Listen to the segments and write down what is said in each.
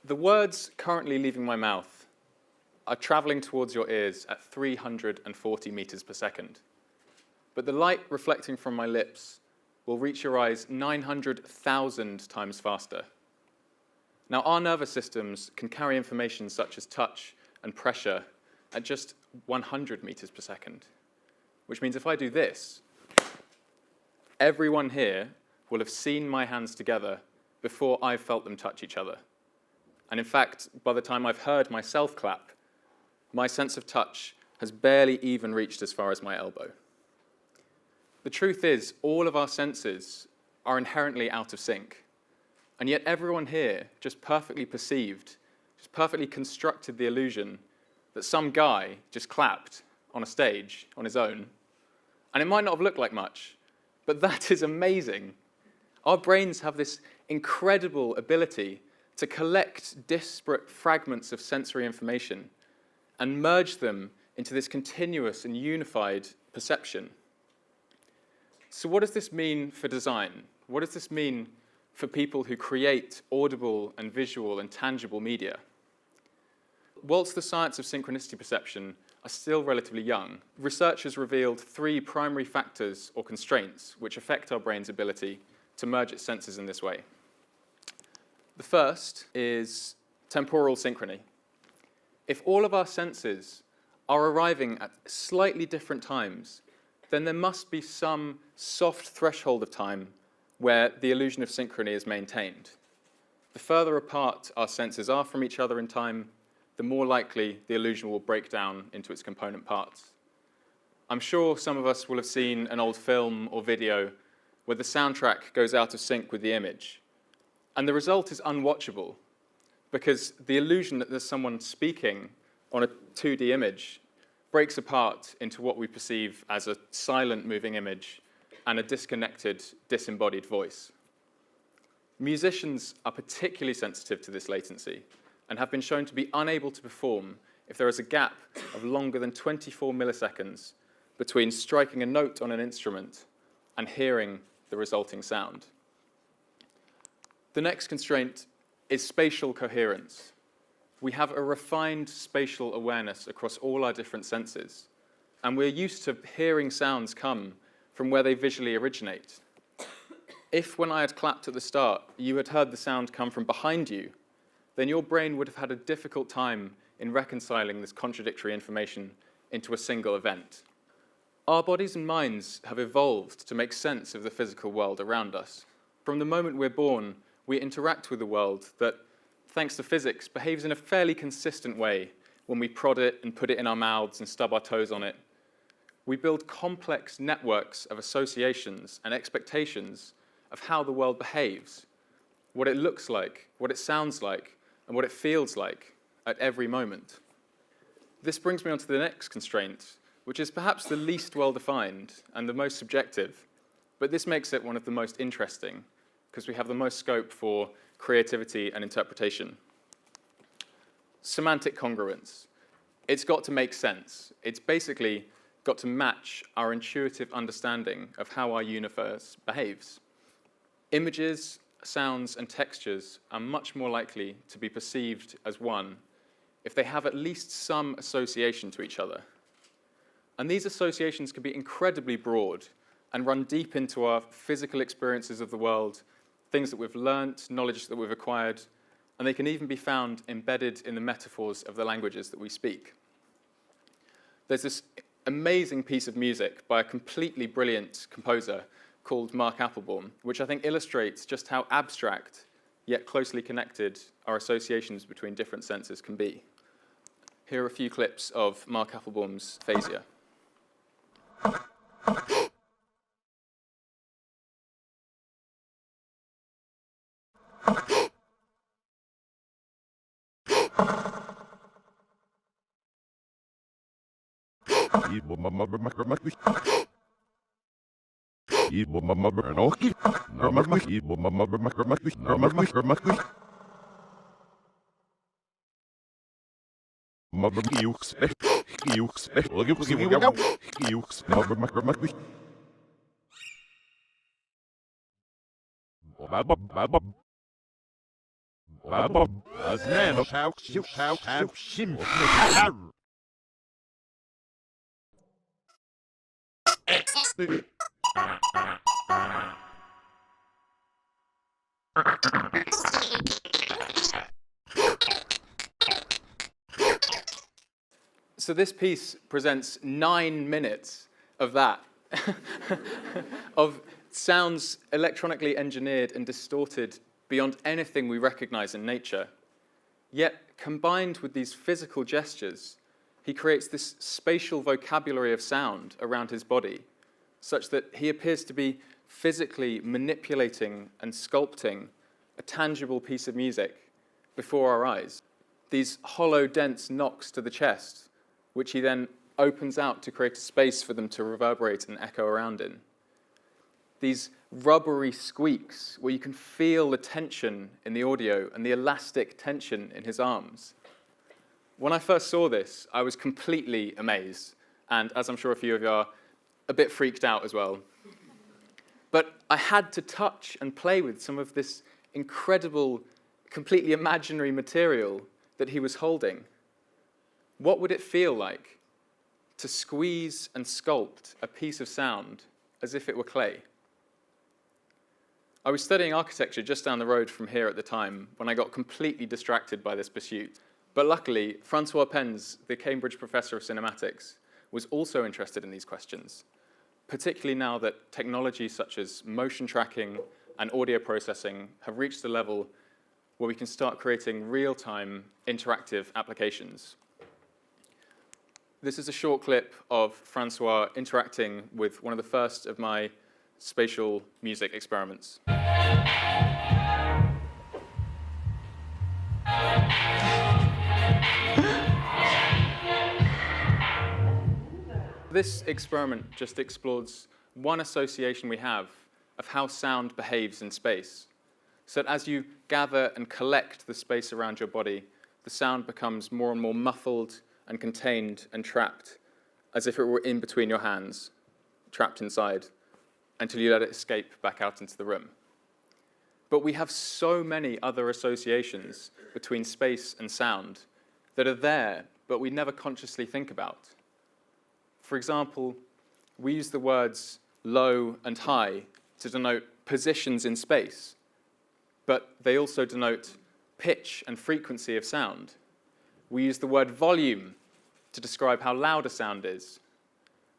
The words currently leaving my mouth are traveling towards your ears at 340 meters per second. But the light reflecting from my lips will reach your eyes 900,000 times faster. Now, our nervous systems can carry information such as touch and pressure at just 100 meters per second, which means if I do this, everyone here will have seen my hands together before I've felt them touch each other. And in fact, by the time I've heard myself clap, my sense of touch has barely even reached as far as my elbow. The truth is, all of our senses are inherently out of sync. And yet everyone here just perfectly perceived, just perfectly constructed the illusion that some guy just clapped on a stage on his own. And it might not have looked like much, but that is amazing. Our brains have this incredible ability to collect disparate fragments of sensory information and merge them into this continuous and unified perception. So what does this mean for design? What does this mean for people who create audible and visual and tangible media? Whilst the science of synchronicity perception are still relatively young, research has revealed 3 primary factors or constraints which affect our brain's ability to merge its senses in this way. The first is temporal synchrony. If all of our senses are arriving at slightly different times, then there must be some soft threshold of time where the illusion of synchrony is maintained. The further apart our senses are from each other in time, the more likely the illusion will break down into its component parts. I'm sure some of us will have seen an old film or video where the soundtrack goes out of sync with the image. And the result is unwatchable because the illusion that there's someone speaking on a 2D image breaks apart into what we perceive as a silent moving image and a disconnected, disembodied voice. Musicians are particularly sensitive to this latency and have been shown to be unable to perform if there is a gap of longer than 24 milliseconds between striking a note on an instrument and hearing the resulting sound. The next constraint is spatial coherence. We have a refined spatial awareness across all our different senses, and we're used to hearing sounds come from where they visually originate. If, when I had clapped at the start, you had heard the sound come from behind you, then your brain would have had a difficult time in reconciling this contradictory information into a single event. Our bodies and minds have evolved to make sense of the physical world around us. From the moment we're born, we interact with the world that, thanks to physics, behaves in a fairly consistent way when we prod it and put it in our mouths and stub our toes on it. We build complex networks of associations and expectations of how the world behaves, what it looks like, what it sounds like, and what it feels like at every moment. This brings me on to the next constraint, which is perhaps the least well-defined and the most subjective, but this makes it one of the most interesting because we have the most scope for creativity and interpretation. Semantic congruence. It's got to make sense. It's basically got to match our intuitive understanding of how our universe behaves. Images, sounds, and textures are much more likely to be perceived as one if they have at least some association to each other. And these associations can be incredibly broad and run deep into our physical experiences of the world, things that we've learnt, knowledge that we've acquired, and they can even be found embedded in the metaphors of the languages that we speak. There's this amazing piece of music by a completely brilliant composer called Mark Applebaum, which I think illustrates just how abstract yet closely connected our associations between different senses can be. Here are a few clips of Mark Applebaum's Phasia. So this piece presents 9 minutes of that, of sounds electronically engineered and distorted beyond anything we recognize in nature. Yet, combined with these physical gestures, he creates this spatial vocabulary of sound around his body, such that he appears to be physically manipulating and sculpting a tangible piece of music before our eyes. These hollow, dense knocks to the chest, which he then opens out to create a space for them to reverberate and echo around in. These rubbery squeaks, where you can feel the tension in the audio and the elastic tension in his arms. When I first saw this, I was completely amazed, and as I'm sure a few of you are, a bit freaked out as well. But I had to touch and play with some of this incredible, completely imaginary material that he was holding. What would it feel like to squeeze and sculpt a piece of sound as if it were clay? I was studying architecture just down the road from here at the time when I got completely distracted by this pursuit. But luckily, Francois Pens, the Cambridge professor of cinematics, was also interested in these questions, particularly now that technologies such as motion tracking and audio processing have reached a level where we can start creating real-time interactive applications. This is a short clip of Francois interacting with one of the first of my spatial music experiments. This experiment just explores one association we have of how sound behaves in space. So that as you gather and collect the space around your body, the sound becomes more and more muffled and contained and trapped, as if it were in between your hands, trapped inside, until you let it escape back out into the room. But we have so many other associations between space and sound that are there, but we never consciously think about. For example, we use the words low and high to denote positions in space, but they also denote pitch and frequency of sound. We use the word volume to describe how loud a sound is,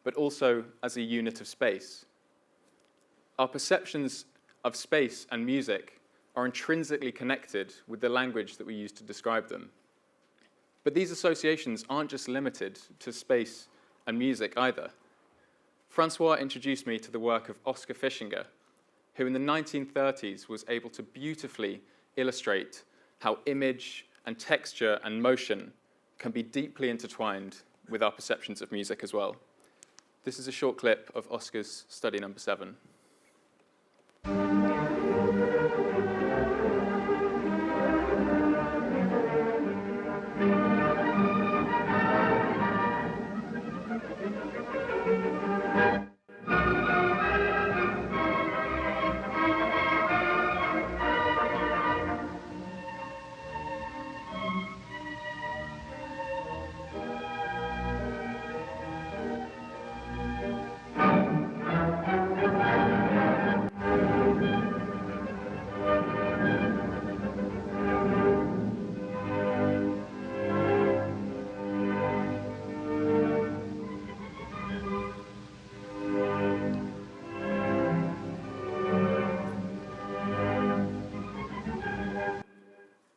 but also as a unit of space. Our perceptions of space and music are intrinsically connected with the language that we use to describe them. But these associations aren't just limited to space and music either. Francois introduced me to the work of Oskar Fischinger, who in the 1930s was able to beautifully illustrate how image and texture and motion can be deeply intertwined with our perceptions of music as well. This is a short clip of Oskar's study number 7.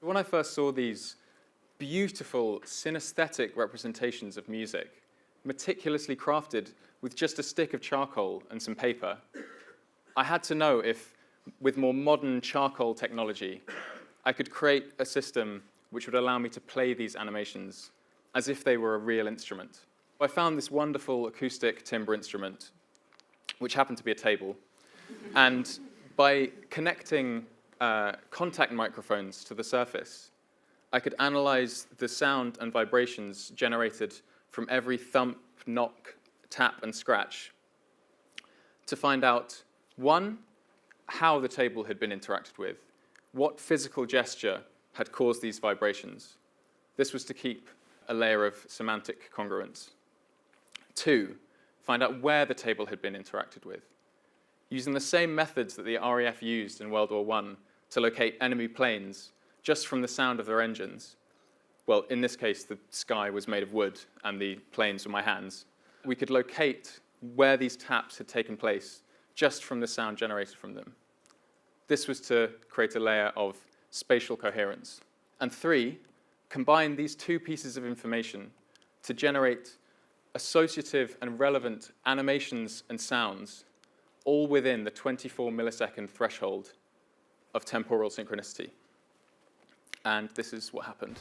When I first saw these beautiful synesthetic representations of music, meticulously crafted with just a stick of charcoal and some paper, I had to know if, with more modern charcoal technology, I could create a system which would allow me to play these animations as if they were a real instrument. I found this wonderful acoustic timbre instrument, which happened to be a table, and by connecting contact microphones to the surface, I could analyze the sound and vibrations generated from every thump, knock, tap, and scratch to find out, one, how the table had been interacted with, what physical gesture had caused these vibrations. This was to keep a layer of semantic congruence. 2, find out where the table had been interacted with. Using the same methods that the RAF used in World War I to locate enemy planes just from the sound of their engines, well, in this case, the sky was made of wood and the planes were my hands, we could locate where these taps had taken place just from the sound generated from them. This was to create a layer of spatial coherence. And 3, combine these two pieces of information to generate associative and relevant animations and sounds, all within the 24 millisecond threshold of temporal synchronicity. And this is what happened.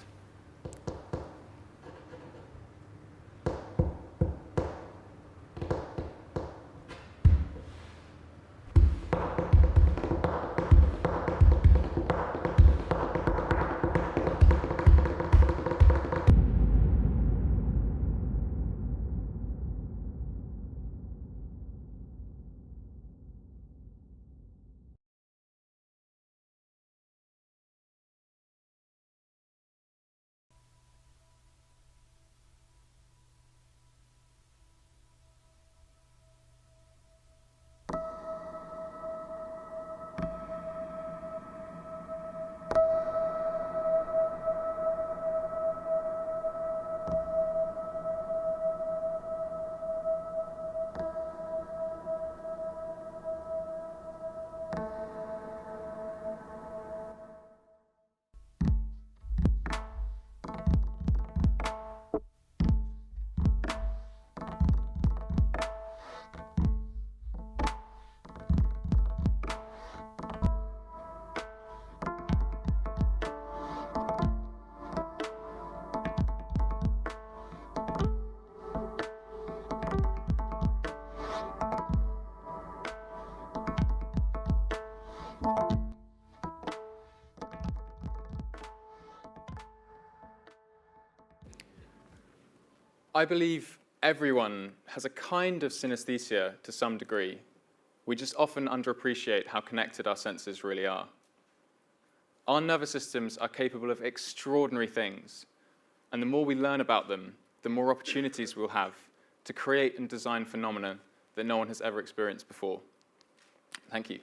I believe everyone has a kind of synesthesia to some degree. We just often underappreciate how connected our senses really are. Our nervous systems are capable of extraordinary things, and the more we learn about them, the more opportunities we'll have to create and design phenomena that no one has ever experienced before. Thank you.